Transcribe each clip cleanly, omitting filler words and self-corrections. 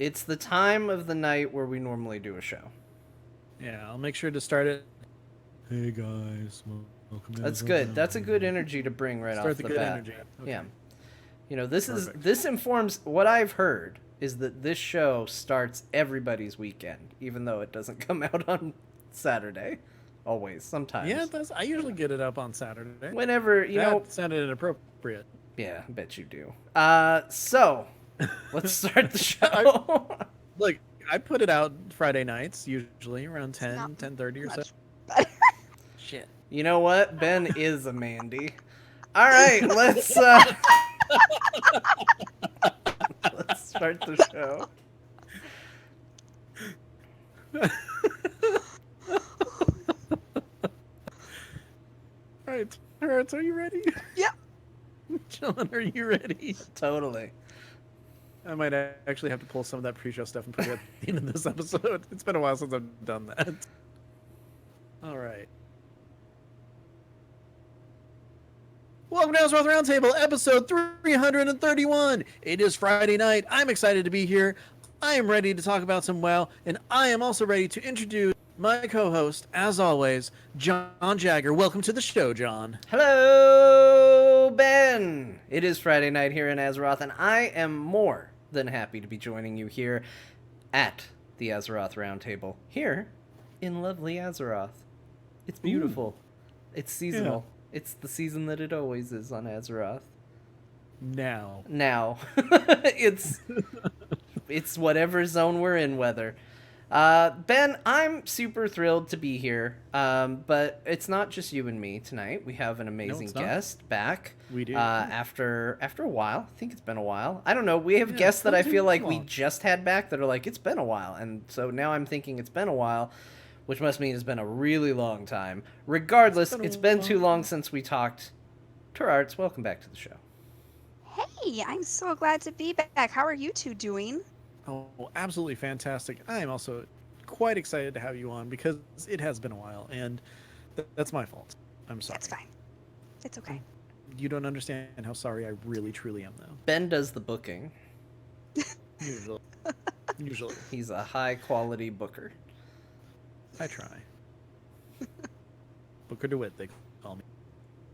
It's the time of the night where we normally do a show. Yeah, I'll make sure to start it. Hey guys, welcome to That's Azrael good. That's a good Roundtable. energy to bring right Start off the the good bat. energy. Yeah. Okay, perfect. This informs what I've heard is that this show starts everybody's weekend, even though it doesn't come out on Saturday. Always, Yeah, sometimes. I usually get it up on Saturday. Whenever, That sounded inappropriate. yeah, I bet you do. So let's start the I show. Look, I put it out Friday nights, usually around It's not 10:30 or so. much better. Shit. You know what? Ben is a Mandy. All right, let's start the show. All right, Turarts, are you ready? Yep. John, are you ready? Totally. I might actually have to pull some of that pre-show stuff and put it at the end of this episode. It's been a while since I've done that. All right. Welcome to Azeroth Roundtable, episode 331. It is Friday night. I'm excited to be here. I am ready to talk about some WoW, and I am also ready to introduce my co-host, as always, John Jagger. Welcome to the show, John. Hello, Ben. It is Friday night here in Azeroth, and I am more than happy to be joining you here at the Azeroth Roundtable, here in lovely Azeroth. It's beautiful. It's seasonal. It's the season that it always is on Azeroth. Now. It's whatever zone we're in weather. Ben, I'm super thrilled to be here. But it's not just you and me tonight. We have an amazing guest back. We do. After a while. I think it's been a while. I don't know. We have guests that not I feel too like long. we just had back that are like, it's been a while. And so now I'm thinking it's been a while, which must mean it's been a really long time. Regardless, it's been too long since we talked. Turarts, welcome back to the show. Hey, I'm so glad to be back. How are you two doing? Oh, absolutely fantastic. I am also quite excited to have you on because it has been a while, and that's my fault. I'm sorry. That's fine. It's okay. You don't understand how sorry I really, truly am, though. Ben does the booking. Usually. Usually. He's a high-quality booker. I try. Booker DeWitt, they call me.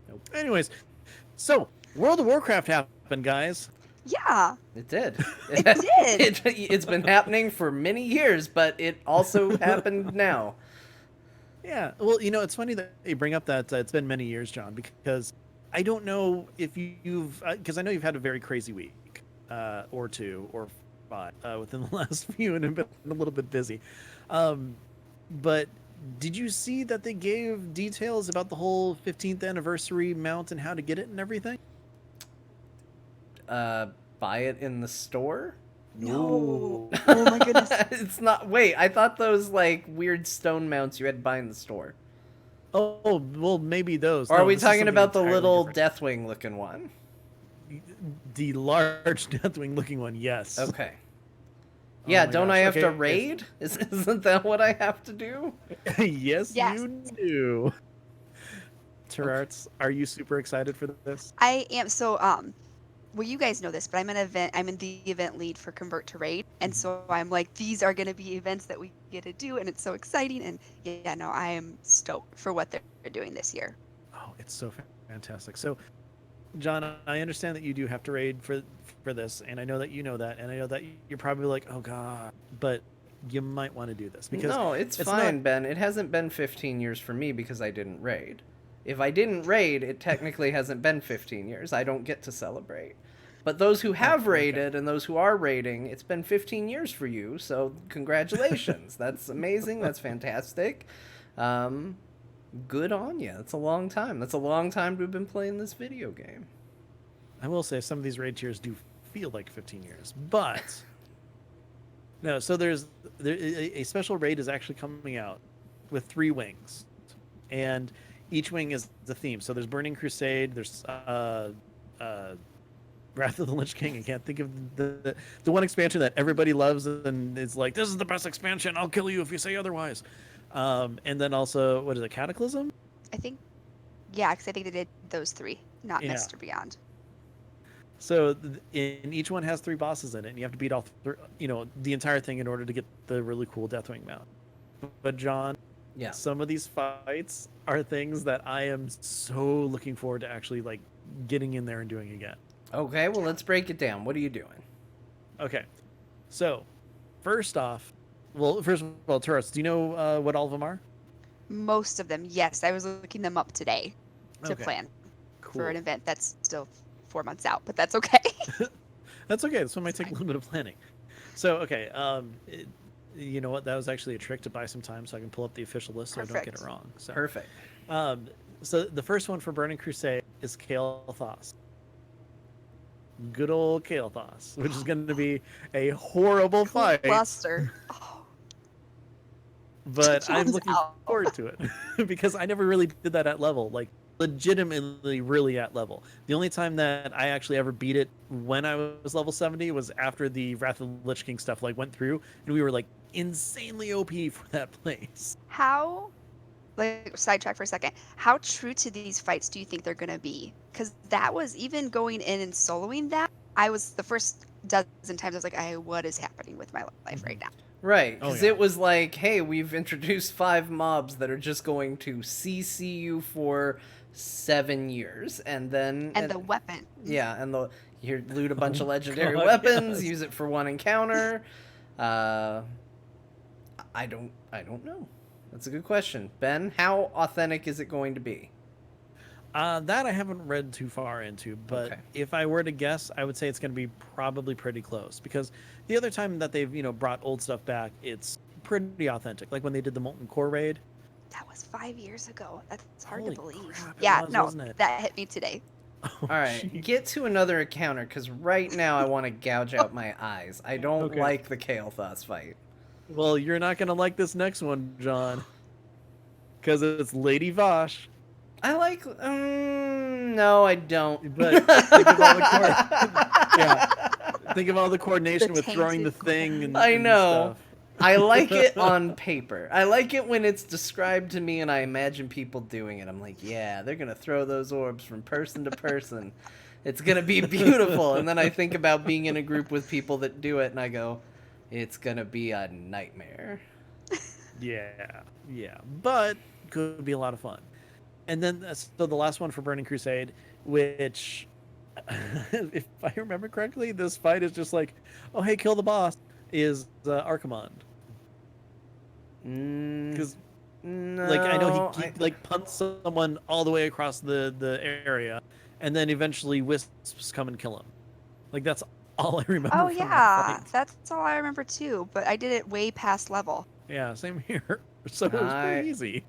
Nope. Anyways, so World of Warcraft happened, guys. Yeah, It did. it did. It's been happening for many years, but it also happened now. Yeah. Well, you know, it's funny that you bring up that it's been many years, John, because I don't know if you've, because I know you've had a very crazy week, or two, or five, within the last few, and have been a little bit busy. But did you see that they gave details about the whole 15th anniversary mount and how to get it and everything? Buy it in the store? No. Oh my goodness. It's not. Wait, I thought those like weird stone mounts you had to buy in the store. Oh, well, maybe those. Or No, are we this is talking something about the entirely little different. Deathwing looking one? The large Deathwing looking one, yes. Okay. Oh Yeah, my don't gosh. I have Okay, to yes. raid? Isn't that what I have to do? Yes, Yes. you do. Turarts, are you super excited for this? I am so well, you guys know this, but I'm in the event lead for Convert to Raid, and so I'm like, these are going to be events that we get to do, and it's so exciting. And yeah, no, I am stoked for what they're doing this year. Oh, it's so fantastic. So, John, I understand that you do have to raid for this, and I know that you know that, and I know that you're probably like, oh god, but you might want to do this because No, it's fine, Ben. It hasn't been 15 years for me because I didn't raid. If I didn't raid, it technically hasn't been 15 years. I don't get to celebrate. But those who have raided and those who are raiding, it's been 15 years for you, so congratulations. That's amazing. That's fantastic. Good on you. That's a long time. That's a long time to have been playing this video game. I will say some of these raid tiers do feel like 15 years, but no. So a special raid is actually coming out with 3 wings, and each wing is the theme. So there's Burning Crusade. There's Wrath of the Lich King. I can't think of the one expansion that everybody loves and is like, this is the best expansion. I'll kill you if you say otherwise. And then also, what is it, Cataclysm? I think, yeah, because I think they did those 3, not Yeah. Mist or Beyond. So in each one has 3 bosses in it, and you have to beat all the entire thing in order to get the really cool Deathwing mount. But John, Yeah. some of these fights are things that I am so looking forward to actually like getting in there and doing again. Okay, well, let's break it down. What are you doing? Okay, so first off, Turarts, do you know what all of them are? Most of them, yes. I was looking them up today to Okay, plan for cool. an event that's still 4 months out, but that's okay. That's okay. This one might take a little bit of planning. So, okay, you know what? That was actually a trick to buy some time so I can pull up the official list so I don't get it Perfect. wrong. So, Perfect. so the first one for Burning Crusade is Kael'thas. Good old Kael'thas, which is going to be a horrible fight, Cluster. Oh, but I'm John's looking out. forward to it because I never really did that at level. Like, legitimately really at level. The only time that I actually ever beat it when I was level 70 was after the Wrath of the Lich King stuff like went through and we were like insanely OP for that place. How, like, sidetrack for a second. How true to these fights do you think they're going to be? Because that was, even going in and soloing that, I was the first dozen times I was like, what is happening with my life right now? Right, Oh, because yeah. it was like, hey, we've introduced 5 mobs that are just going to CC you for 7 years, and then... And the weapon. Yeah, and you loot a bunch Oh, of legendary God, weapons, yes. use it for one encounter. I don't know. That's a good question. Ben, how authentic is it going to be? That I haven't read too far into, but Okay. if I were to guess, I would say it's going to be probably pretty close because the other time that they've brought old stuff back, it's pretty authentic. Like when they did the Molten Core raid. That was 5 years ago. That's hard Holy to believe. crap, it Yeah, was, no, wasn't it? that hit me today. Oh, All right, gee. get to another encounter, because right now I want to gouge out my eyes. I don't Okay. like the Kael'thas fight. Well, you're not going to like this next one, John, because it's Lady Vosh. I like... no, I don't. But think of all the yeah, think of all the coordination The with throwing the tainted thing and, I and know. stuff. I like it on paper. I like it when it's described to me and I imagine people doing it. I'm like, yeah, they're going to throw those orbs from person to person. It's going to be beautiful. And then I think about being in a group with people that do it and I go, it's going to be a nightmare. Yeah, but could be a lot of fun. And then so the last one for Burning Crusade, which, if I remember correctly, this fight is just like, oh hey, kill the boss, is Archimonde. Because No, like I know he like punts someone all the way across the area, and then eventually wisps come and kill him. Like that's all I remember Oh, from that yeah, fight. that's all I remember too, but I did it way past level. Yeah, same here. So it was pretty easy.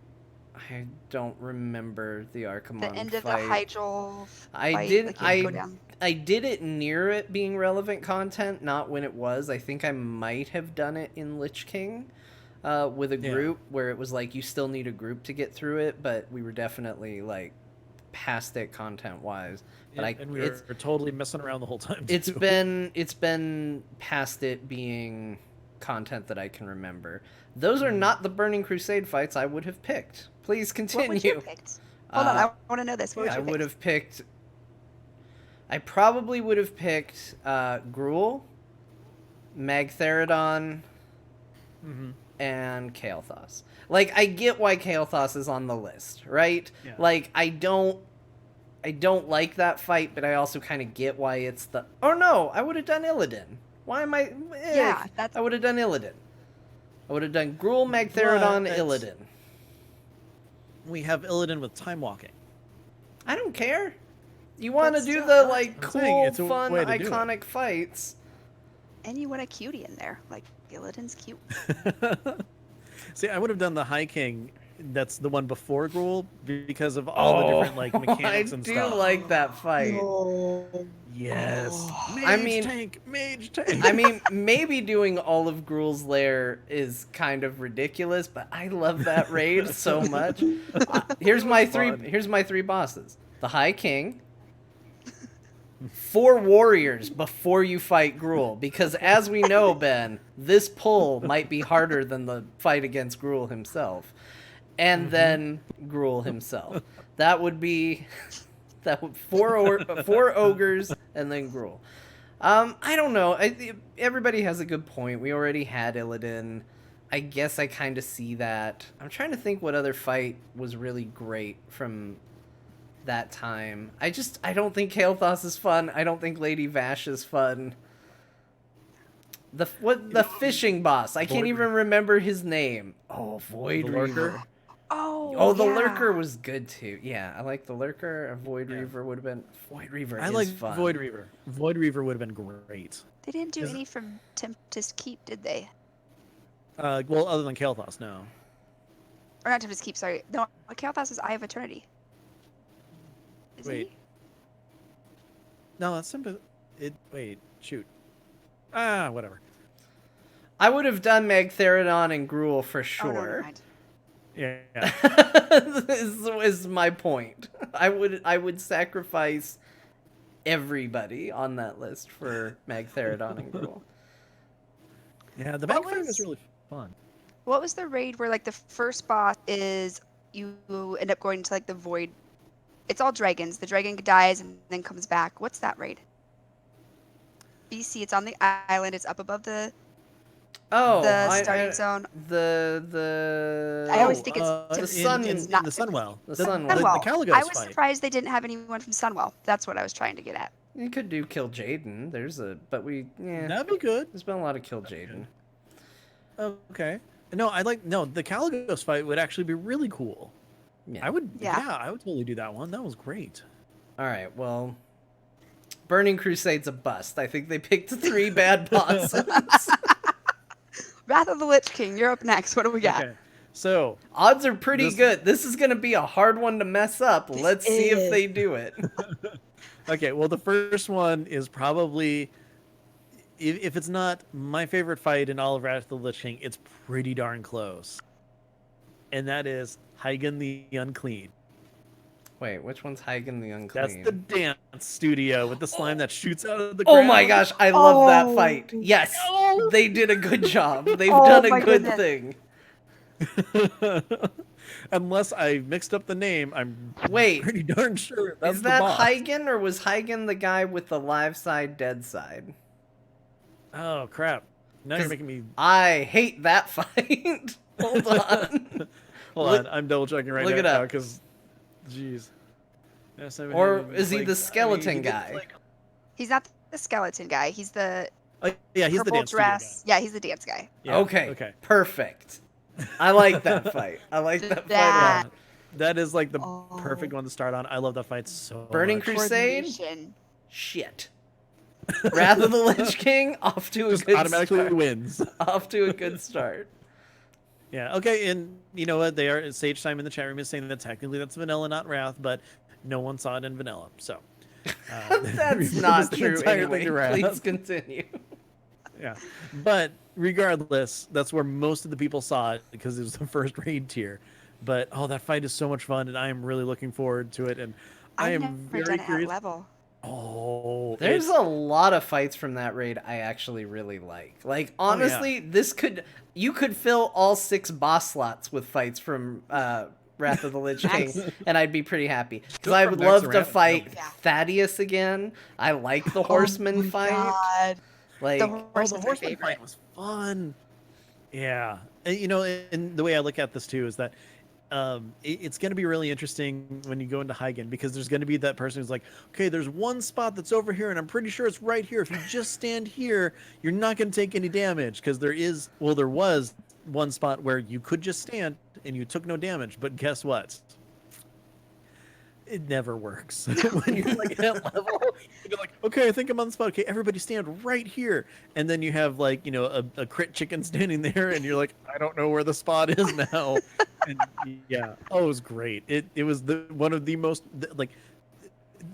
I don't remember the The Archimonde end of the fight. Hydrol I fight, did like you have to go down. I did it near it being relevant content, not when it was. I think I might have done it in Lich King with a Yeah. group where it was like you still need a group to get through it, but we were definitely like past it content wise. But And we were totally messing around the whole time. it's too. been past it being content that I can remember. Those are not the Burning Crusade fights I would have picked. Please continue. What would you have picked? Hold on, I want to know this. What would I you would pick? have picked. I probably would have picked Gruul, Magtheridon, Mhm. and Kael'thas. Like, I get why Kael'thas is on the list, right? Yeah. Like, I don't like that fight, but I also kind of get why it's the. Oh no, I would have done Illidan. Why am I? Yeah, that's. I would have done Illidan. I would have done Gruul, Magtheridon, But- Illidan. We have Illidan with time walking. I don't care. You want to But do still, the I'm like I'm saying cool, it's a fun, way to do it. iconic fights. And you want a cutie in there. Like, Illidan's cute. See, I would have done the High King. That's the one before Gruul because of all the different like mechanics and I do stuff. like that fight. Yes. Oh. Mage tank. I mean, maybe doing all of Gruul's lair is kind of ridiculous, but I love that raid so much. Here's my three. fun. Here's my 3 bosses: the High King, 4 warriors before you fight Gruul, because as we know, Ben, this pull might be harder than the fight against Gruul himself, and then Gruul himself. That would be 4 ogres and then Gruul. I don't know. Everybody has a good point. We already had Illidan. I guess I kind of see that. I'm trying to think what other fight was really great from that time. I don't think Kael'thas is fun. I don't think Lady Vash is fun. The fishing boss. I can't even remember his name. Oh, Void Reaver. Oh, the yeah. Lurker was good too. Yeah, I like the Lurker. Void Reaver would have been. Void Reaver I is like fun. Void Reaver. Void Reaver would have been great. They didn't do any from Tempest Keep, did they? Well, other than Kael'thas, no. Or not Tempest Keep, sorry. No, Kael'thas is Eye of Eternity. Isn't Wait. he? No, that's simple. Wait, shoot. Whatever. I would have done Magtheridon and Gruul for Oh, no, never sure. mind. Yeah. is my point. I would sacrifice everybody on that list for Magtheridon and Gruul. Yeah, the What backfire was was- really fun. What was the raid where, like, the first boss is you end up going to, like, the void? It's all dragons. The dragon dies and then comes back. What's that raid? BC, it's on the island. It's up above the Oh, starting zone. The I always think it's the sun- in not the Sunwell. The The Sunwell. Sunwell. Caligos I was fight. surprised they didn't have anyone from Sunwell. That's what I was trying to get at. You could do Kill Jaden. That'd be good. There's been a lot of Kill Jaden. Okay. No, the Caligos fight would actually be really cool. Yeah. I would Yeah. I would totally do that one. That was great. All right. Well, Burning Crusade's a bust. I think they picked 3 bad bosses. Wrath of the Lich King, you're up next. What do we got? Okay. So, Odds are pretty good. This is going to be a hard one to mess up. Let's see if is. they do it. okay, well the first one is probably if it's not my favorite fight in all of Wrath of the Lich King, it's pretty darn close. And that is Hygen the Unclean. Wait, which one's Hygen the Unclean? That's the dance studio with the slime that shoots out of the Oh ground. my gosh, I love that Oh. fight. Yes, Oh. they did a good job. They've Oh done a my good goodness. thing. Unless I mixed up the name, I'm Wait, pretty darn sure that's is the that boss. Hygen or was Hygen the guy with the live side, dead side? Oh crap! Now you're 'Cause making me. I hate that fight. Hold on. Hold Look- on, I'm double checking right look now it up. because, jeez. Yes, Or is he the skeleton guy? He's not the skeleton guy. He's the Oh, yeah, he's the purple dance studio dress. Yeah, he's the dance guy. guy. Yeah, Okay. Okay. Perfect. I like that fight. I like that fight a That- lot. That is like the Oh. perfect one to start on. I love that fight so Burning much. Crusade? Coordination. Shit. Wrath of the Lich King off to a Just good automatically start. wins. Off to a good start. Yeah. Okay. And you know what? They are Sage Time in the chat room is saying that technically that's vanilla, not Wrath, but no one saw it in vanilla. So That's we not moved the true entire anyway. thing to Wrath. Please continue. Yeah. But regardless, that's where most of the people saw it because it was the first raid tier. But oh, that fight is so much fun, and I am really looking forward to it. And I I've am never very done it at curious. level. Oh, There's it's- a lot of fights from that raid I actually really like. Like honestly, you could fill all 6 boss slots with fights from Wrath of the Lich King, and I'd be pretty happy. Because I from would Max love to around. fight Yeah. Thaddeus again. I like the Horseman Oh my fight. God. Like The Oh, horse the was my horseman favorite. fight was fun. Yeah, and, you know, and the way I look at this too is that it's going to be really interesting when you go into Hygen because there's going to be that person who's like, okay, there's one spot that's over here, and I'm pretty sure it's right here. If you just stand here, you're not going to take any damage because there was one spot where you could just stand and you took no damage. But guess what? It never works. When you're like at level, you're like, okay, I think I'm on the spot. Okay, everybody stand right here. And then you have like, you know, a crit chicken standing there and you're like, I don't know where the spot is now. And yeah, oh, it was great. It was one of the most like,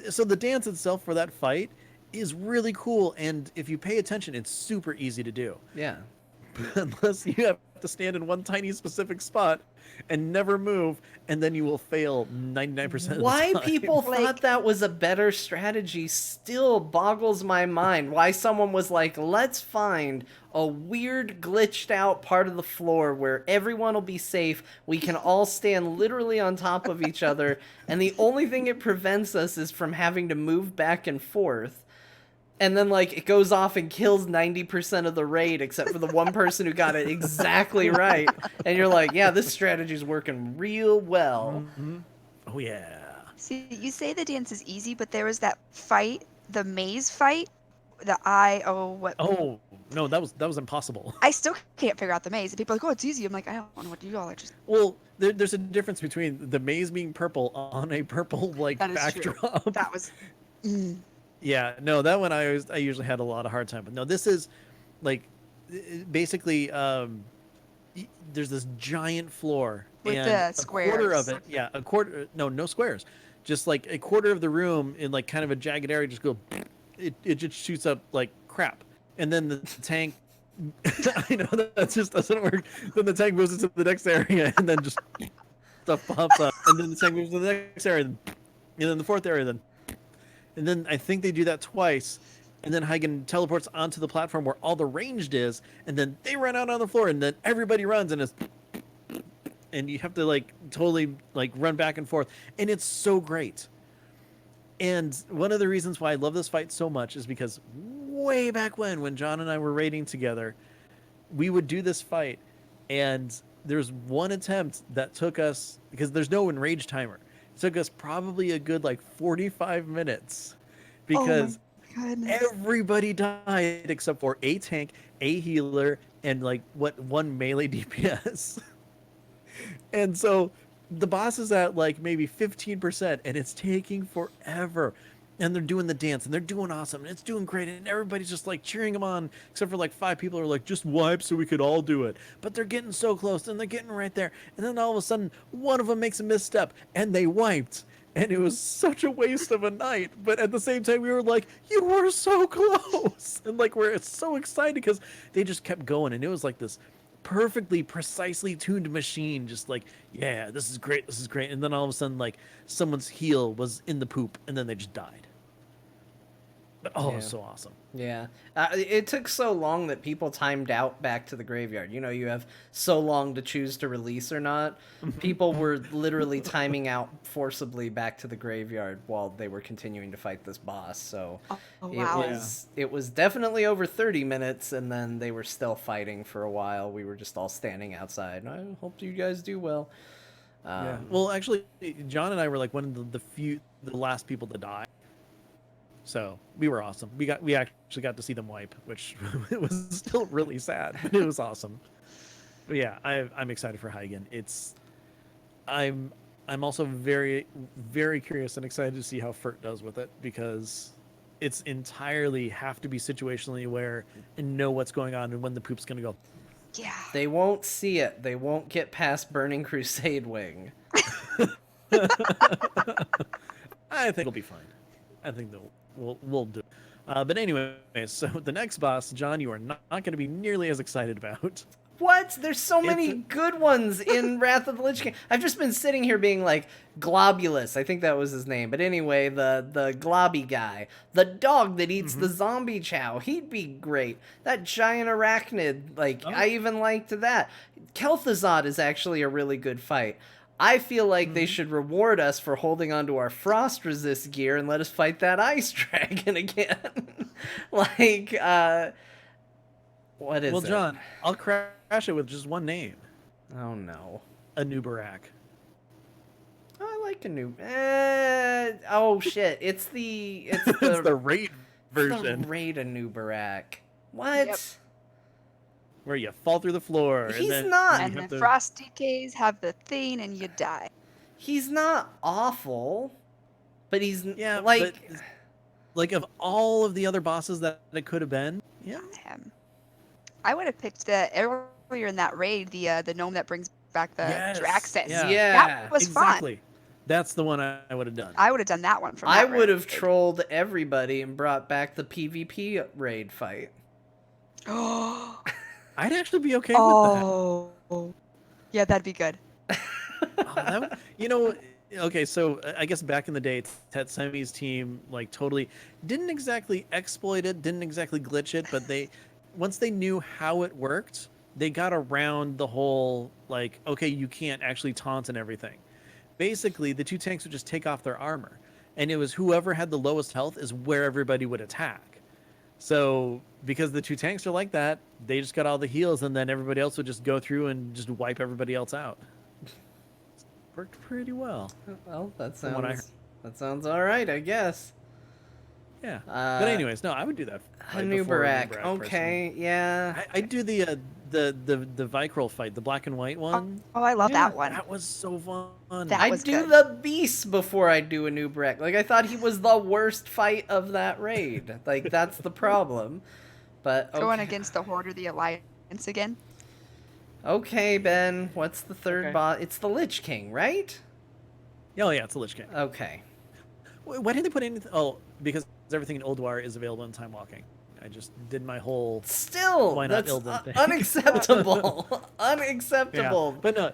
so the dance itself for that fight is really cool. And if you pay attention, it's super easy to do. Yeah. Unless you have to stand in one tiny specific spot and never move, and then you will fail 99% of the Why time. people Like- thought that was a better strategy still boggles my mind. Why someone was like, let's find a weird glitched out part of the floor where everyone will be safe. We can all stand literally on top of each other. And the only thing it prevents us is from having to move back and forth. And then, like, it goes off and kills 90% of the raid except for the one person who got it exactly right. And you're like, yeah, this strategy's working real well. Mm-hmm. Oh yeah. See, you say the dance is easy, but there was that fight, the maze fight, the I oh what Oh no, that was impossible. I still can't figure out the maze. And people are like, oh, it's easy. I'm like, I don't know what you all are just. Well, there's a difference between the maze being purple on a purple like That is backdrop. true. That was. Yeah, no, that one I usually had a lot of hard time. But no, this is like basically there's this giant floor With and the a quarter of squares. it. Yeah, a quarter. No squares. Just like a quarter of the room in like kind of a jagged area. Just go. It just shoots up like crap, and then the tank. I know that just doesn't work. Then the tank moves into the next area, and then just stuff pops up, and then the tank moves to the next area, and then the fourth area, and then I think they do that twice, and then Hagen teleports onto the platform where all the ranged is, and then they run out on the floor, and then everybody runs, and and you have to like totally like run back and forth, and it's so great. And one of the reasons why I love this fight so much is because way back when John and I were raiding together, we would do this fight, and there's one attempt that took us, because there's no enrage timer, it took us probably a good like 45 minutes because everybody died except for a tank, a healer, and like one melee DPS. And so the boss is at like maybe 15%, and it's taking forever. And they're doing the dance, and they're doing awesome, and it's doing great, and everybody's just like cheering them on, except for like 5 people are like, just wipe so we could all do it. But they're getting so close, and they're getting right there. And then all of a sudden, one of them makes a misstep, and they wiped. And it was such a waste of a night. But at the same time, we were like, you were so close. And like, we're so excited because they just kept going. And it was like this perfectly precisely tuned machine, just like, yeah, this is great, and then all of a sudden like someone's heel was in the poop and then they just died. But Yeah. so awesome. Yeah. It took so long that people timed out back to the graveyard. You know, you have so long to choose to release or not. People were literally timing out forcibly back to the graveyard while they were continuing to fight this boss. So wow. it was definitely over 30 minutes, and then they were still fighting for a while. We were just all standing outside. I hope you guys do well. Yeah. Well, actually, John and I were like one of the last people to die. So we were awesome. We actually got to see them wipe, which it was still really sad, but it was awesome. But yeah, I'm excited for Hagen. I'm also very, very curious and excited to see how Furt does with it, because it's entirely have to be situationally aware and know what's going on and when the poop's gonna go. Yeah. They won't see it. They won't get past Burning Crusade Wing. I think it'll be fine. I think we'll do it. But anyway, so the next boss, John, you are not going to be nearly as excited about. What? There's so many good ones in Wrath of the Lich King. I've just been sitting here being like, Globulus, I think that was his name. But anyway, the globby guy. The dog that eats the zombie chow. He'd be great. That giant arachnid, like, I even liked that. Kel'Thuzad is actually a really good fight. I feel like they should reward us for holding onto our frost resist gear and let us fight that ice dragon again. Like, what is it? Well, John, I'll crash it with just one name. Oh, no. Anubarak. I like a new... oh, shit. It's the... It's the raid version. The raid Anubarak. What? Yep. Where you fall through the floor. He's and then not. And the frost decays have the thing, and you die. He's not awful, but he's like... But, like, of all of the other bosses that it could have been, yeah. I would have picked earlier in that raid, the gnome that brings back the Draxus. Yeah. That was exactly. fun. That's the one I would have done. I would have done that one from that I would have trolled everybody and brought back the PvP raid fight. Oh. I'd actually be okay with that. Oh. Yeah, that'd be good. Okay, so I guess back in the day, Tetsemi's team like totally didn't exactly exploit it, didn't exactly glitch it, but once they knew how it worked, they got around the whole like, okay, you can't actually taunt and everything. Basically, the two tanks would just take off their armor, and it was whoever had the lowest health is where everybody would attack. So because the two tanks are like that, they just got all the heals, and then everybody else would just go through and just wipe everybody else out. Worked pretty well. Well, From what I heard. that sounds all right, I guess. Yeah. Uh, But anyways, no, I would do that. A Fight new before a Barak. Nubarak, Okay, yeah. I do the Vicroll fight, the black and white one. Oh, I love Yeah, that one. That was so fun. That I'd was do good. the beast before I do a new Breck. Like, I thought he was the worst fight of that raid. Like, that's the problem. But okay. Going against the Horde or the Alliance again. Okay, Ben. What's the third Okay. boss? It's the Lich King, right? Oh yeah, it's a Lich King. Okay. Why didn't they put anything? Oh, because everything in Ulduar is available in time walking. I just did my whole Still, Why not that's Ilden thing? unacceptable. Unacceptable. Yeah. But no,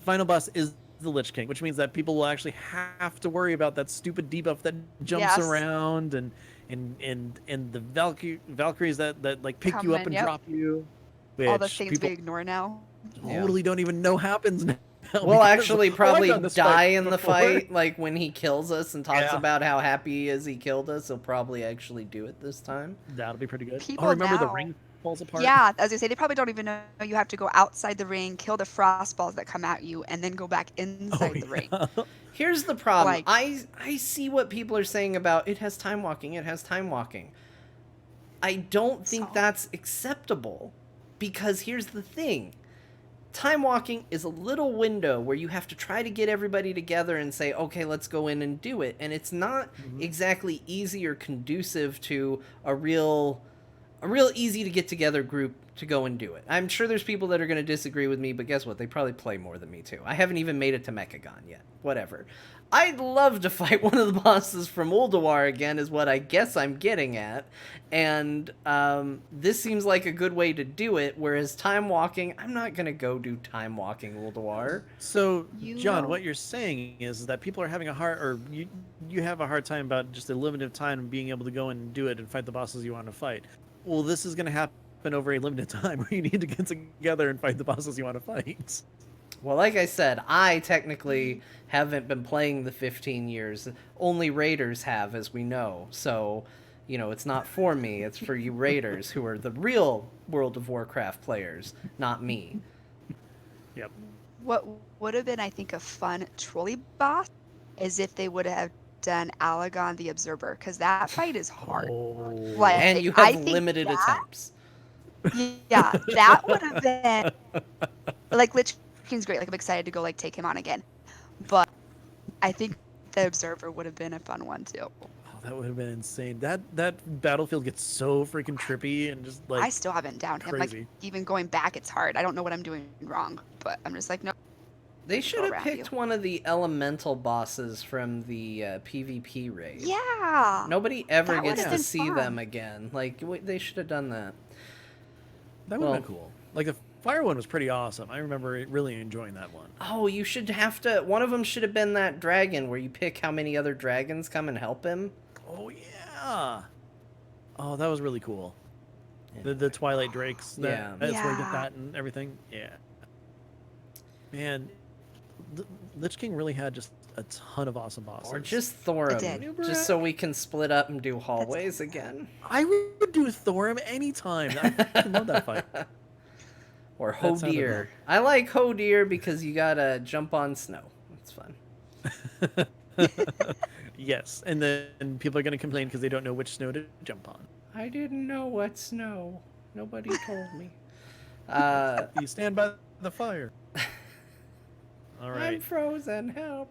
final boss is the Lich King, which means that people will actually have to worry about that stupid debuff that jumps Yes. around and the Valkyries that like pick you Come up in, and yep. drop you. Which All the things people we ignore now. totally don't even know happens now. We'll because, actually "Oh, I've probably done this die fight in the before." fight, like when he kills us and talks Yeah. about how happy he is he killed us. He'll probably actually do it this time. That'll be pretty good. People Oh, remember the now- ring falls apart? Yeah, as I say, they probably don't even know you have to go outside the ring, kill the frost balls that come at you, and then go back inside the ring. Here's the problem. Like- I see what people are saying about it has time walking, it has time walking. I don't think So? that's acceptable because here's the thing. Time walking is a little window where you have to try to get everybody together and say, okay, let's go in and do it. And it's not exactly easy or conducive to a real easy to get together group to go and do it. I'm sure there's people that are going to disagree with me, but guess what? They probably play more than me too. I haven't even made it to Mechagon yet. Whatever. I'd love to fight one of the bosses from Ulduar again is what I guess I'm getting at. And this seems like a good way to do it, whereas time walking, I'm not going to go do time walking Ulduar. So, You John, know- what you're saying is that people are having a hard, or you have a hard time about just a limited time and being able to go and do it and fight the bosses you want to fight. Well, this is going to happen over a limited time where you need to get together and fight the bosses you want to fight. Well, like I said, I technically haven't been playing the 15 years. Only Raiders have, as we know. So, you know, it's not for me. It's for you Raiders, who are the real World of Warcraft players, not me. Yep. What would have been, I think, a fun trolley boss is if they would have done Alagon the Observer, because that fight is hard. Like, And you I have think limited that- attempts. Yeah, that would have been like Lich King's great. Like I'm excited to go like take him on again, but I think the Observer would have been a fun one too. Oh, that would have been insane. That battlefield gets so freaking trippy and just like I still haven't downed him. Like crazy. even going back, it's hard. I don't know what I'm doing wrong, but I'm just like no. They should have around picked you. one of the elemental bosses from the PvP raid. Yeah. Nobody ever That gets would've to been see them fun. again. Like, they should have done that. That would have Well- been cool. Like the fire one was pretty awesome. I remember really enjoying that one. Oh, you should have to... One of them should have been that dragon where you pick how many other dragons come and help him. Oh yeah. Oh, that was really cool. The Twilight Drakes. Yeah. That's where you get Yeah. that and everything. Yeah. Man, Lich King really had just a ton of awesome bosses. Or just It Thorum. did. Just so we can split up and do hallways again. I would do Thorum anytime. I fucking love that fight. Or That sounded Hodir. rough. I like Hodir because you gotta jump on snow. It's fun. Yes, and then people are going to complain because they don't know which snow to jump on. I didn't know what snow. Nobody told me. You stand by the fire. All I'm right. frozen. Help.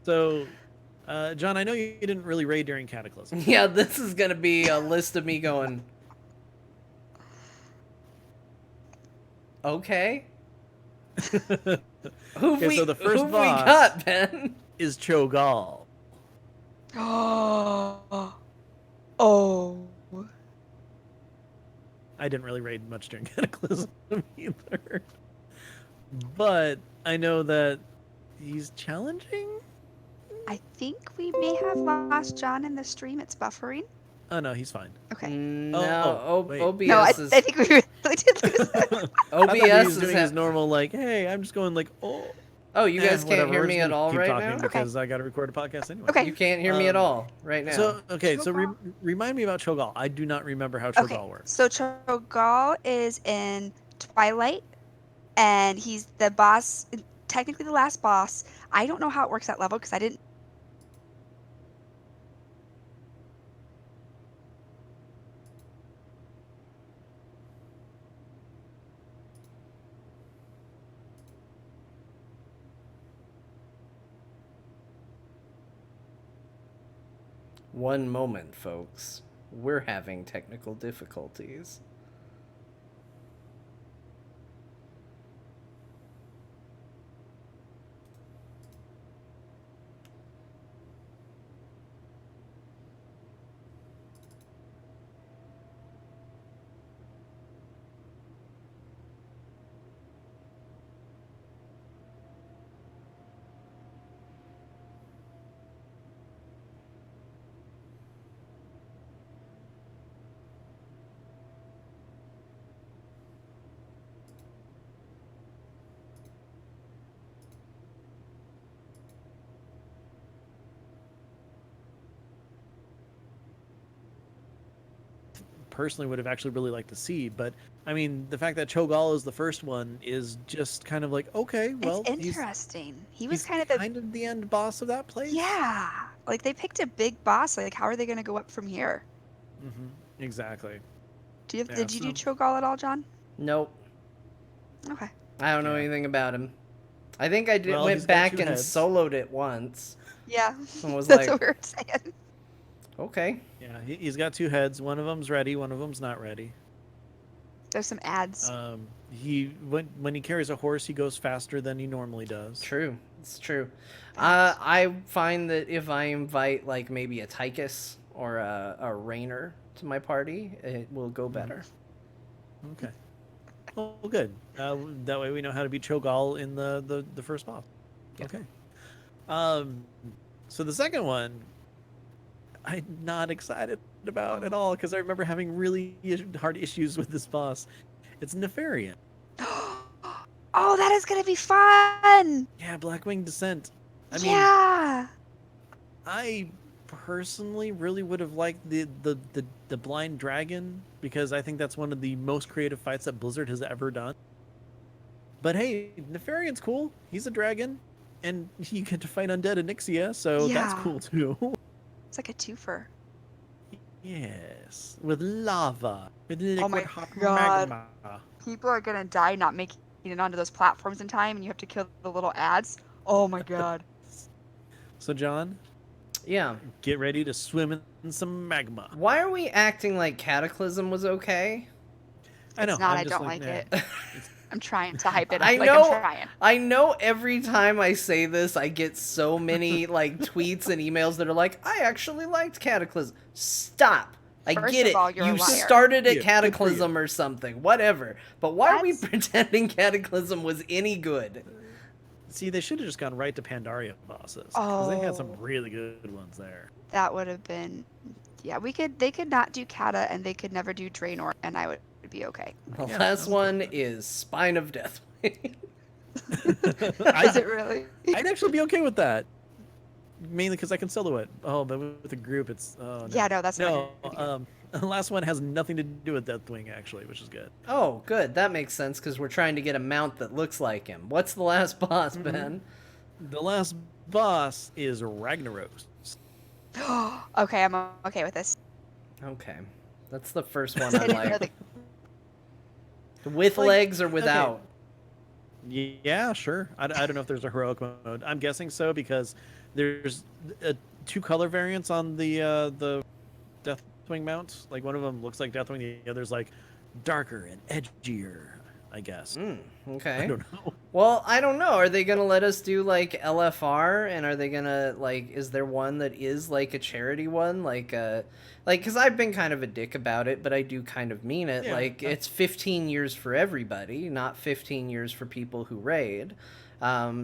So, John, I know you didn't really raid during Cataclysm. Yeah, this is gonna be a list of me going. Okay. Who've Okay, we, so the first who've boss- we got, Ben? Is Cho'Gall. Oh. Oh. I didn't really raid much during Cataclysm either. But I know that he's challenging? I think we may have lost John in the stream. It's buffering. Oh, no, he's fine. Okay. No, wait. OBS No, I is think we really did lose him. I thought he OBS was is doing his normal, like, hey, I'm just going like, oh. Oh, you guys can't whatever, hear we're me just at gonna all keep right talking now? because I got to record a podcast anyway. Okay. You can't hear me at all right now. So Cho'Gall? remind me about Cho'Gall. I do not remember how Okay, Cho'Gall works. so Cho'Gall is in Twilight, and he's the boss, technically the last boss. I don't know how it works at level because I didn't. One moment, folks. We're having technical difficulties. Personally would have actually really liked to see, but I mean, the fact that Cho'Gall is the first one is just kind of like, okay, well, It's interesting. He was he's kind of the kind of the end boss of that place. yeah. Like they picked a big boss. Like how are they going to go up from here? Exactly. Yeah, Did you do so- Cho'Gall at all, John? Nope. Okay. I don't know Yeah. anything about him. I think I did, Well, he's went got back 2 and heads. soloed it once. Yeah. And was That's like, what we were saying. okay. Yeah, he's got 2 heads. One of them's ready. One of them's not ready. There's some ads. When he carries a horse, he goes faster than he normally does. True. It's true. Facts. I find that if I invite like maybe a Tychus or a Rainer to my party, it will go better. Okay. Well, good. That way we know how to beat Cho'Gall in the first boss. Yeah. Okay. So the second one, I'm not excited about at all because I remember having really hard issues with this boss. It's Nefarian. Oh, that is going to be fun. Yeah, Blackwing Descent. I mean, Yeah. I personally really would have liked the blind dragon because I think that's one of the most creative fights that Blizzard has ever done. But hey, Nefarian's cool. He's a dragon, and you get to fight undead Onyxia, so that's Yeah. cool too. It's like a twofer. Yes, with lava, with liquid Oh my hot God. magma. People are going to die not making it onto those platforms in time, and you have to kill the little ads. Oh my God. So John, Yeah. get ready to swim in some magma. Why are we acting like Cataclysm was okay? I know. It's not. I'm I just don't like nah. it. I'm trying to hype it up. I Like, know. I'm trying. I know. Every time I say this, I get so many like tweets and emails that are like, "I actually liked Cataclysm." Stop. I First get of it. all, you're a You liar. started Yeah, at good for Cataclysm or something. Whatever. But why are we That's- pretending Cataclysm was any good? See, they should have just gone right to Pandaria bosses because they had some Oh. really good ones there. That would have been. Yeah, they could not do Kata, and they could never do Draenor, and I would be okay. The Yeah, last I'm okay one with that. is Spine of Death. Is it really? I'd actually be okay with that, mainly because I can solo it. Oh, but with a group, it's no. Yeah, no, that's no. not gonna The last one has nothing to do with Deathwing actually, which is good. Oh, good. That makes sense because we're trying to get a mount that looks like him. What's the last boss, Ben? The last boss is Ragnaros. Okay, I'm okay with this. Okay. That's the first one I I didn't know like. that. With Like, legs or without? Yeah, sure. I don't know if there's a heroic mode. I'm guessing so because there's 2 color variants on the Deathwing mount. Like one of them looks like Deathwing, the other's like darker and edgier, I guess. Okay. I don't know. Well, I don't know. Are they gonna let us do like LFR, and are they gonna like? Is there one that is like a charity one, like because I've been kind of a dick about it, but I do kind of mean it. Yeah. Like it's 15 years for everybody, not 15 years for people who raid.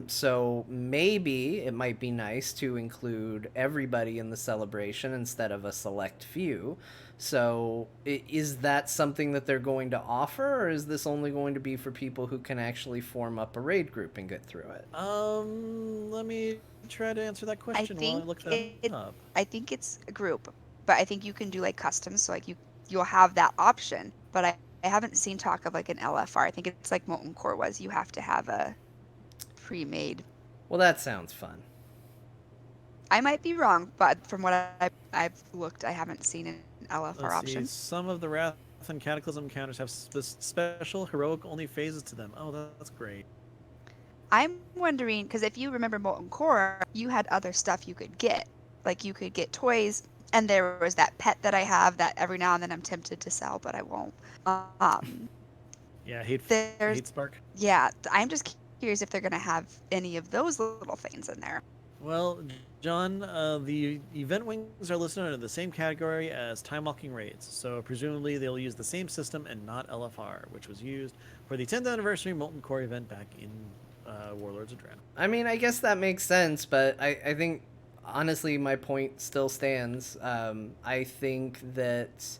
So maybe it might be nice to include everybody in the celebration instead of a select few. So is that something that they're going to offer, or is this only going to be for people who can actually form up a raid group and get through it? Let me try to answer that I question while I think look that up. I think it's a group, but I think you can do like customs, so like you'll have that option. But I haven't seen talk of like an LFR. I think it's like Molten Core was. You have to have a pre-made. Well, that sounds fun. I might be wrong, but from what I've looked, I haven't seen an LFR Let's see. option. Some of the Wrath and Cataclysm counters have special heroic only phases to them. Oh, that's great. I'm wondering because if you remember Molten Core, you had other stuff you could get. Like you could get toys, and there was that pet that I have that every now and then I'm tempted to sell, but I won't. Um, Yeah, there's hate spark. yeah, I'm just curious if they're gonna have any of those little things in there. Well, John, the event wings are listed under the same category as time walking raids, so presumably they'll use the same system and not LFR, which was used for the 10th anniversary Molten Core event back in Warlords of Draenor. I mean, I guess that makes sense, but I think honestly my point still stands. I think that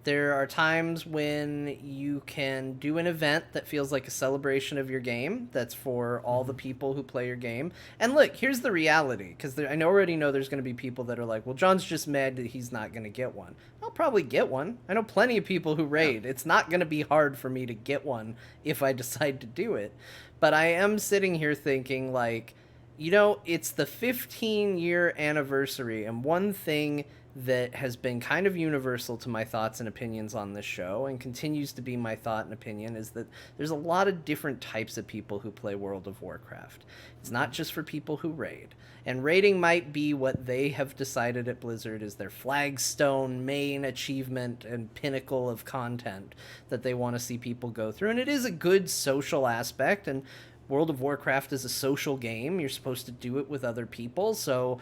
there are times when you can do an event that feels like a celebration of your game, that's for all the people who play your game. And look, here's the reality, because I already know there's going to be people that are like, well, John's just mad that he's not going to get one. I'll probably get one. I know plenty of people who raid. It's not going to be hard for me to get one if I decide to do it. But I am sitting here thinking, like, it's the 15-year anniversary, and one thing that has been kind of universal to my thoughts and opinions on this show, and continues to be my thought and opinion, is that there's a lot of different types of people who play World of Warcraft. It's not just for people who raid. And raiding might be what they have decided at Blizzard is their flagstone, main achievement, and pinnacle of content that they want to see people go through. And it is a good social aspect, and World of Warcraft is a social game. You're supposed to do it with other people, so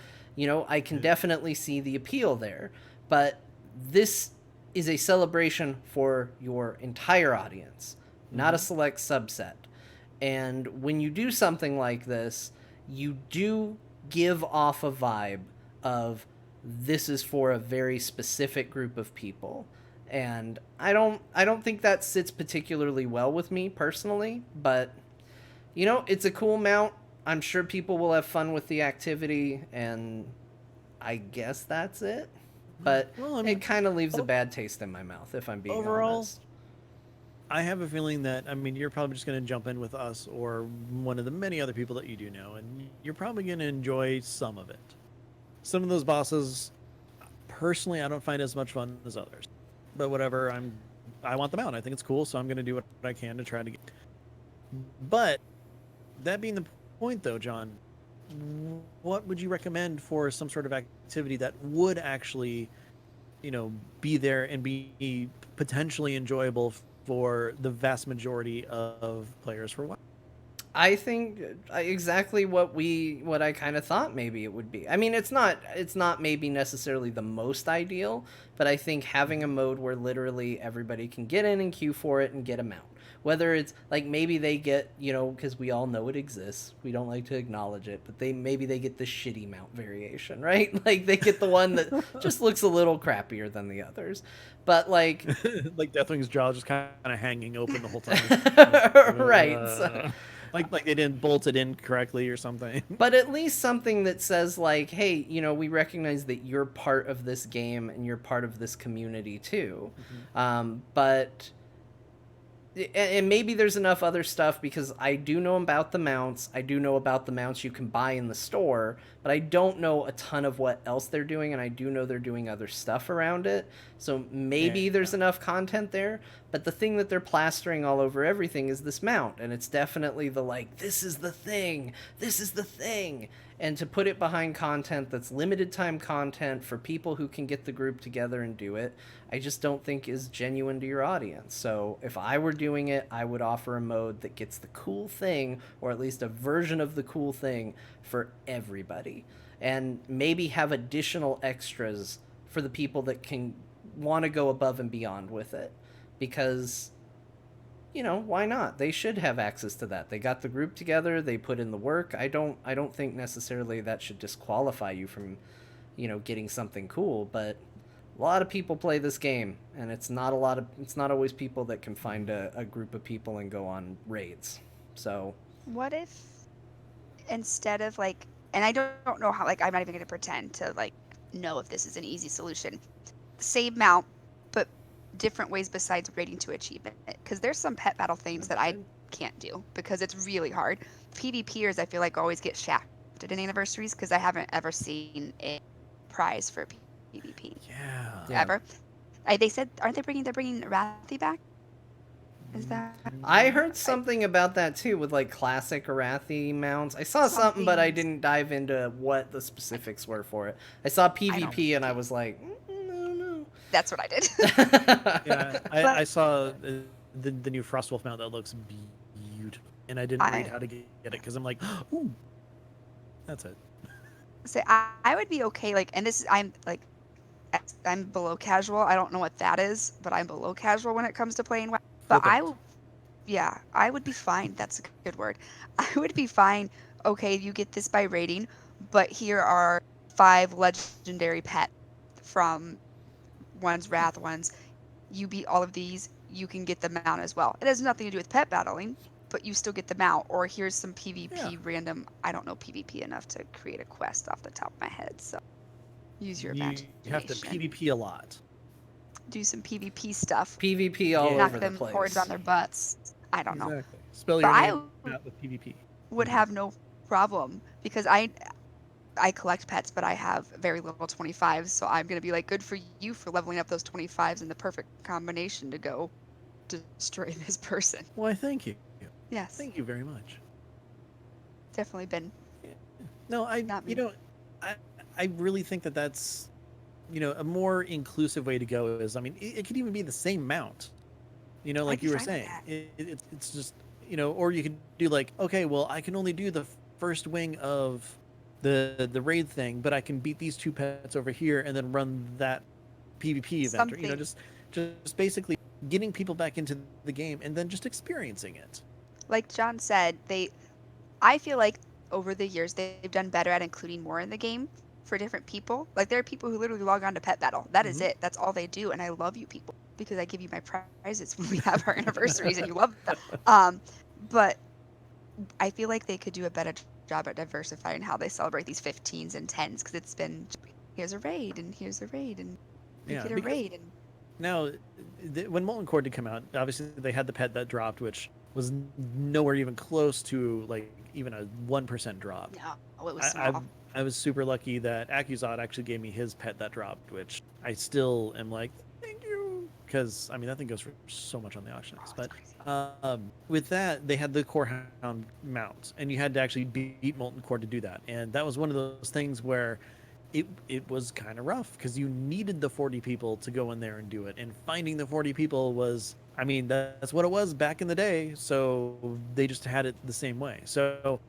I can definitely see the appeal there. But this is a celebration for your entire audience, not a select subset. And when you do something like this, you do give off a vibe of this is for a very specific group of people. And I don't think that sits particularly well with me personally, but it's a cool mount. I'm sure people will have fun with the activity, and I guess that's it. But Well, I mean, it kind of leaves a bad taste in my mouth, if I'm being overall, honest. I have a feeling that, you're probably just going to jump in with us or one of the many other people that you do know, and you're probably going to enjoy some of it. Some of those bosses, personally, I don't find as much fun as others. But whatever, I want them out. I think it's cool, so I'm going to do what I can to try to get. But that being the point, though, John, what would you recommend for some sort of activity that would actually, be there and be potentially enjoyable for the vast majority of players for a while? I think exactly what I kind of thought maybe it would be. I mean, it's not maybe necessarily the most ideal, but I think having a mode where literally everybody can get in and queue for it and get a mount. Whether it's like maybe they get, because we all know it exists. We don't like to acknowledge it, but maybe they get the shitty mount variation, right? Like they get the one that just looks a little crappier than the others. But like like Deathwing's jaw just kind of hanging open the whole time. right. So, like they didn't bolt it in correctly or something. but at least something that says like, hey, we recognize that you're part of this game and you're part of this community too. But and maybe there's enough other stuff, because I do know about the mounts. I do know about the mounts you can buy in the store, but I don't know a ton of what else they're doing, and I do know they're doing other stuff around it. So maybe there's enough content there, but the thing that they're plastering all over everything is this mount, and it's definitely the like, this is the thing, this is the thing. And to put it behind content that's limited time content for people who can get the group together and do it, I just don't think is genuine to your audience. So if I were doing it, I would offer a mode that gets the cool thing, or at least a version of the cool thing, for everybody. And maybe have additional extras for the people that can want to go above and beyond with it. Because why not? They should have access to that. They got the group together, they put in the work. I don't think necessarily that should disqualify you from, getting something cool, but a lot of people play this game, and it's not always people that can find a group of people and go on raids. So What if instead of like, and I don't know how, like, I'm not even going to pretend to like know if this is an easy solution. Same mount, but different ways besides rating to achieve it. Because there's some pet battle things that I can't do because it's really hard. PvPers, I feel like, always get shafted in anniversaries because I haven't ever seen a prize for PvP Yeah. ever. They said, aren't they're bringing Wrathy back? Is that I heard something about that too with like classic Arathi mounts. I saw something, but I didn't dive into what the specifics were for it. I saw PvP and I was like, no. That's what I did. Yeah, I saw the new Frostwolf mount that looks beautiful, and I didn't read how to get it because I'm like, ooh, that's it. So I would be okay, like, and this I'm like, I'm below casual. I don't know what that is, but I'm below casual when it comes to playing. But I would be fine. That's a good word. I would be fine. Okay, you get this by rating, but here are 5 legendary pets from one's Wrath ones. You beat all of these, you can get the mount as well. It has nothing to do with pet battling, but you still get the mount. Or here's some PvP random. I don't know PvP enough to create a quest off the top of my head, so use your imagination. You have to PvP a lot. Do some PvP stuff. PvP all knock over them the place. hordes on their butts. I don't know. Exactly. Spell your name out with PvP. Would have no problem because I collect pets, but I have very little 25s, so I'm gonna be like, good for you for leveling up those 25s in the perfect combination to go destroy this person. Why, thank you. Yes. Thank you very much. Definitely been. Yeah. No, I really think that's a more inclusive way to go is, I mean, it could even be the same mount, like you were saying. It's just, or you could do like, okay, well, I can only do the first wing of the raid thing, but I can beat these 2 pets over here and then run that PvP event. Or, just basically getting people back into the game and then just experiencing it. Like John said, I feel like over the years they've done better at including more in the game for different people. Like there are people who literally log on to Pet Battle. That is it. That's all they do, and I love you people because I give you my prizes when we have our anniversaries, and you love them. But I feel like they could do a better job at diversifying how they celebrate these 15s and 10s because it's been here's a raid and here's a raid and you get a raid. And now, when Molten Core did come out, obviously they had the pet that dropped, which was nowhere even close to like even a 1% drop. No, it was small. I was super lucky that Accusod actually gave me his pet that dropped, which I still am like, thank you, because I mean that thing goes for so much on the auction house. But with that, they had the Core Hound mount, and you had to actually beat Molten Core to do that, and that was one of those things where it was kind of rough because you needed the 40 people to go in there and do it, and finding the 40 people was, I mean, that's what it was back in the day, so they just had it the same way. So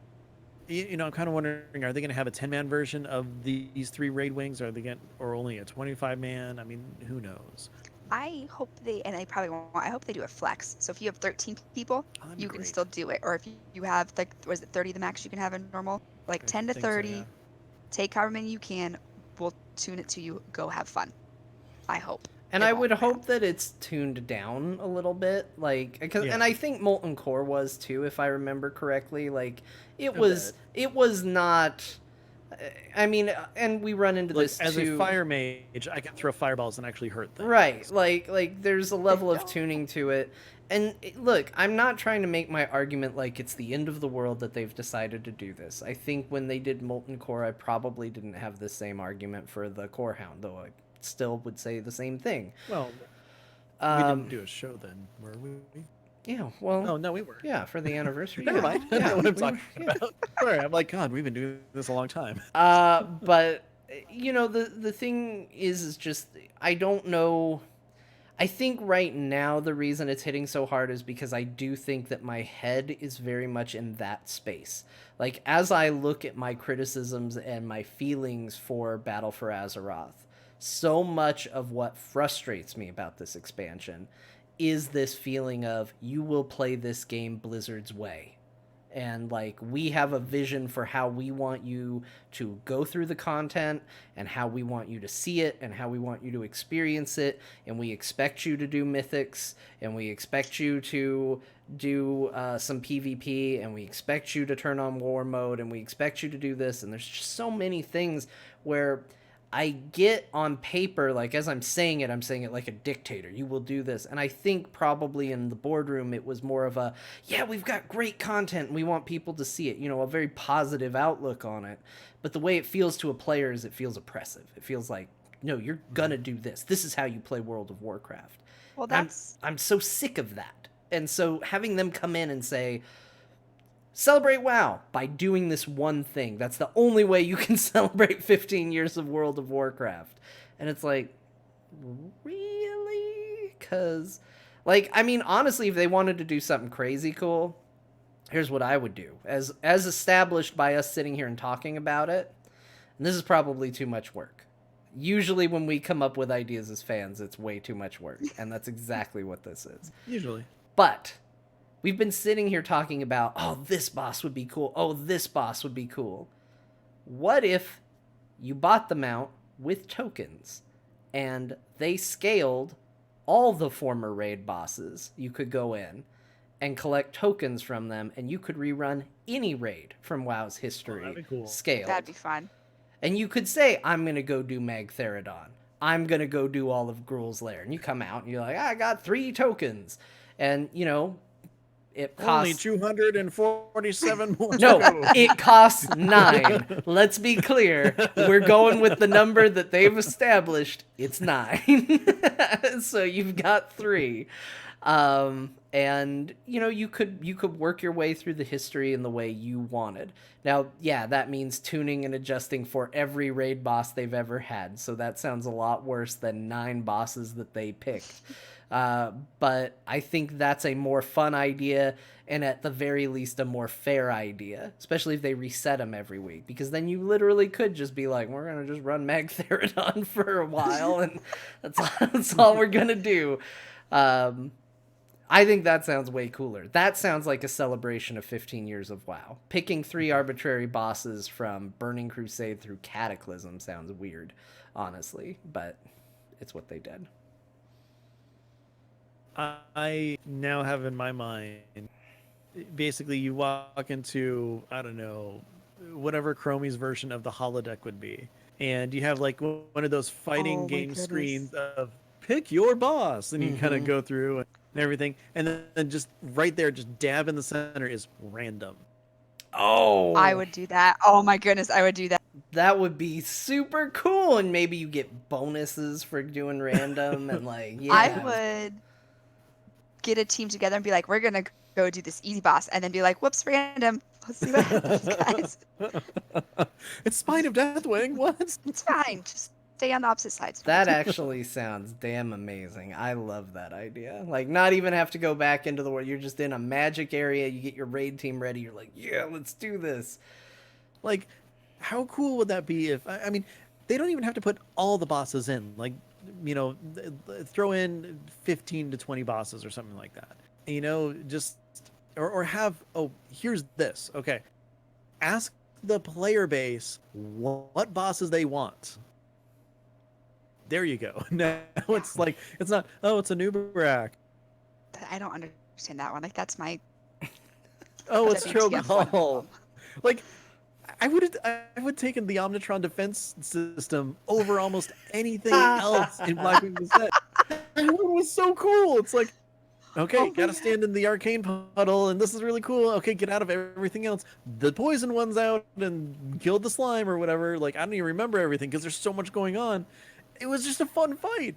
I'm kind of wondering, are they going to have a 10-man version of these 3 raid wings? Are they or only a 25-man? I mean, who knows? I hope and I probably won't, I hope they do a flex. So if you have 13 people, you can still do it. Or if you have, like, was it 30 the max you can have in normal? Like 10 to 30, so, yeah. Take however many you can, we'll tune it to you, go have fun. I hope. And I would hope that it's tuned down a little bit, like, and I think Molten Core was too, if I remember correctly. Like, it was not. I mean, and we run into this as too. A fire mage, I can throw fireballs and actually hurt things. Right, like there's a level of tuning to it. And look, I'm not trying to make my argument like it's the end of the world that they've decided to do this. I think when they did Molten Core, I probably didn't have the same argument for the Core Hound, though I still would say the same thing. Well, we didn't do a show then, were we? Yeah, well... Oh, no, we were. Yeah, for the anniversary. Never mind. I don't know what I'm talking about. Sorry, I'm like, God, we've been doing this a long time. But, the thing is just, I don't know... I think right now the reason it's hitting so hard is because I do think that my head is very much in that space. Like, as I look at my criticisms and my feelings for Battle for Azeroth, so much of what frustrates me about this expansion is this feeling of, you will play this game Blizzard's way. and like we have a vision for how we want you to go through the content and how we want you to see it and how we want you to experience it, and we expect you to do mythics, and we expect you to do some PvP, and we expect you to turn on war mode, and we expect you to do this. And there's just so many things where I get on paper, like as I'm saying it like a dictator. You will do this. And I think probably in the boardroom, it was more of a, yeah, we've got great content and we want people to see it, you know, a very positive outlook on it. But the way it feels to a player is it feels oppressive. It feels like, no, you're gonna do this. This is how you play World of Warcraft. Well, And that's I'm so sick of that. And so having them come in and say, celebrate WoW by doing this one thing. That's the only way you can celebrate 15 years of World of Warcraft. And it's like, really? Because, like, I mean, honestly, if they wanted to do something crazy cool, here's what I would do. As established by us sitting here and talking about it, and this is probably too much work. Usually when we come up with ideas as fans, it's way too much work. And that's exactly what this is. Usually. But we've been sitting here talking about, oh, this boss would be cool. Oh, this boss would be cool. What if you bought the mount with tokens and they scaled all the former raid bosses? You could go in and collect tokens from them, and you could rerun any raid from WoW's history. that'd be cool. Scaled. that'd be fun. And you could say, I'm going to go do Magtheridon. I'm going to go do all of Gruul's Lair. And you come out and you're like, I got 3 tokens. And, you know, it costs... Only 247 more. No, it costs 9. Let's be clear. We're going with the number that they've established. It's 9. So you've got 3. And, you know, you could work your way through the history in the way you wanted. Now, yeah, that means tuning and adjusting for every raid boss they've ever had. So that sounds a lot worse than 9 bosses that they picked. But I think that's a more fun idea, and at the very least a more fair idea, especially if they reset them every week, because then you literally could just be like, we're going to just run Magtheridon for a while, and that's all we're going to do. I think that sounds way cooler. That sounds like a celebration of 15 years of WoW. Picking 3 arbitrary bosses from Burning Crusade through Cataclysm sounds weird, honestly, but it's what they did. I now have in my mind, basically you walk into, I don't know, whatever Chromie's version of the holodeck would be, and you have like one of those fighting game screens of pick your boss, and you kind of go through and everything, and then just right there, just dab in the center is random. Oh, I would do that. Oh my goodness, I would do that. That would be super cool, and maybe you get bonuses for doing random, and like, yeah. I would get a team together and be like, we're gonna go do this easy boss, and then be like, whoops, random. Let's see what happens, guys. It's Spine of Deathwing. What? It's fine. Just stay on the opposite sides. That actually sounds damn amazing. I love that idea. Like, not even have to go back into the world. You're just in a magic area. You get your raid team ready. You're like, yeah, let's do this. Like, how cool would that be if, I mean, they don't even have to put all the bosses in. Like, you know, throw in 15 to 20 bosses or something like that. You know, just, or have, oh, here's this. Okay. Ask the player base what bosses they want. There you go. Now it's like, it's not, oh, it's a Nubarak. I don't understand that one. Like, that's my... Oh, it's WTF one. Cho'Gall. Like, I would have taken the Omnitron defense system over almost anything else in Blackwing Gazette. That one was so cool. It's like, okay, gotta stand in the arcane puddle, and this is really cool. Okay, get out of everything else. The poison one's out and killed the slime or whatever. Like, I don't even remember everything because there's so much going on. It was just a fun fight.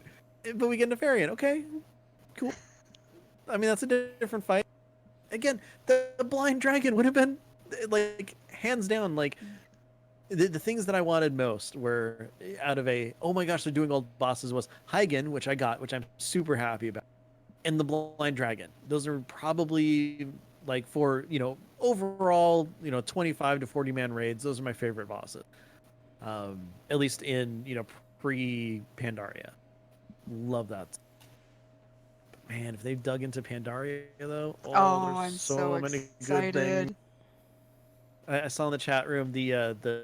But we get Nefarian. Okay, cool. I mean, that's a different fight. Again, the blind dragon would have been, like, hands down, like, the things that I wanted most were out of a, oh my gosh, they're doing old bosses, was Hygen, which I got, which I'm super happy about, and the blind dragon. Those are probably, like, for, you know, overall, you know, 25 to 40 man raids, those are my favorite bosses. At least in, you know, pre-Pandaria. Love that. But man, if they've dug into Pandaria, though, Oh, there's I'm so many excited. good things. I saw in the chat room the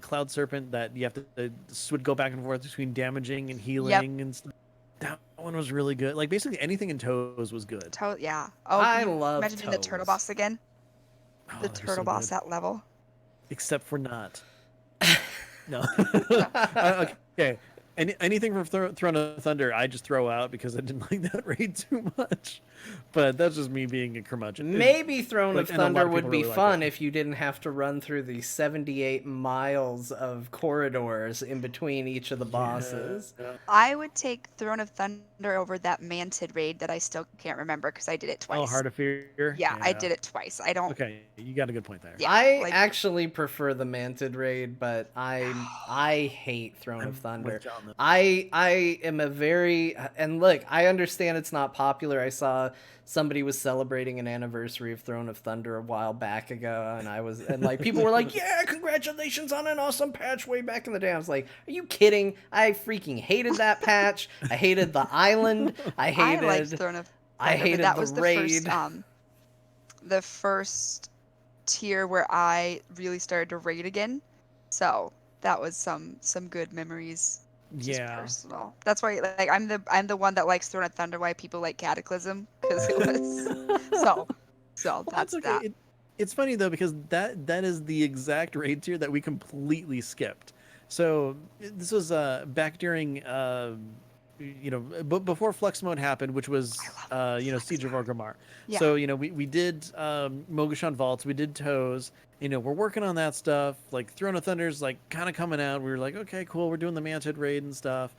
cloud serpent that you have to would go back and forth between damaging and healing and stuff. That one was really good. Like basically anything in toes was good. Yeah. Oh, I can you love imagine doing the turtle toes. boss again? Oh, The they're turtle so boss good. at level. Except for not. No. No. Okay. Anything from Throne of Thunder, I just throw out because I didn't like that raid too much. But that's just me being a curmudgeon. Maybe Throne of And a lot Thunder of would people be really like fun it. if you didn't have to run through the 78 miles of corridors in between each of the bosses. Yeah. I would take Throne of Thunder over that Mantid raid that I still can't remember because I did it Oh, twice. Heart of Fear. Yeah, I did it twice. I don't. Okay, you got a good point there. Yeah, I like actually prefer the Mantid raid, but I hate Throne of I'm Thunder. with John though. I am a very, and look, I understand it's not popular. I saw somebody was celebrating an anniversary of Throne of Thunder a while back ago, and like people were like, "Yeah, congratulations on an awesome patch way back in the day." I was like, "Are you kidding? I freaking hated that patch. I hated the island. I liked Throne of I Thunder, but hated that the was raid." the first tier where I really started to raid again. So that was some good memories. Just Yeah. personal. That's why like I'm the one that likes Throne of Thunder. Why people like Cataclysm because it was so Well, that's that's okay. that. It's funny though because that is the exact raid tier that we completely skipped. So this was back during before Flux Mode happened, which was I love Flux Siege of Mode. Orgrimmar. Yeah. So we did Mogushon Vaults, we did Toes. We're working on that stuff. Like Throne of Thunder's like kind of coming out. We were like, okay, cool. We're doing the Mantid raid and stuff.